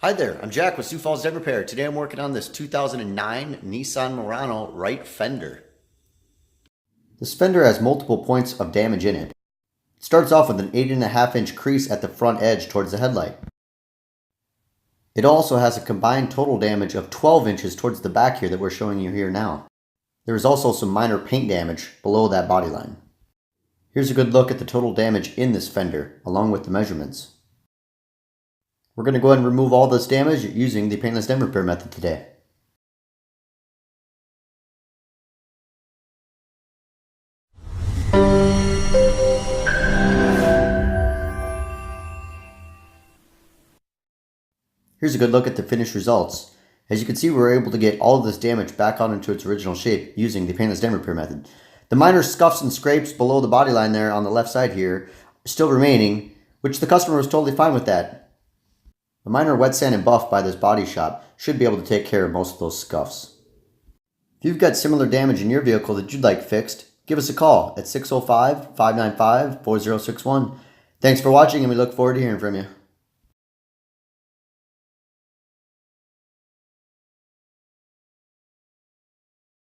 Hi there, I'm Jack with Sioux Dent Repair. Today I'm working on this 2009 Nissan Murano right fender. This fender has multiple points of damage in it. It starts off with an 8.5-inch crease at the front edge towards the headlight. It also has a combined total damage of 12 inches towards the back here that we're showing you here now. There is also some minor paint damage below that body line. Here's a good look at the total damage in this fender, along with the measurements. We're going to go ahead and remove all this damage using the Paintless Dent Repair method today. Here's a good look at the finished results. As you can see, we were able to get all of this damage back on into its original shape using the Paintless Dent Repair method. The minor scuffs and scrapes below the body line there on the left side here are still remaining, which the customer was totally fine with that. The minor wet sand and buff by this body shop should be able to take care of most of those scuffs. If you've got similar damage in your vehicle that you'd like fixed, give us a call at 605-595-4061. Thanks for watching, and we look forward to hearing from you.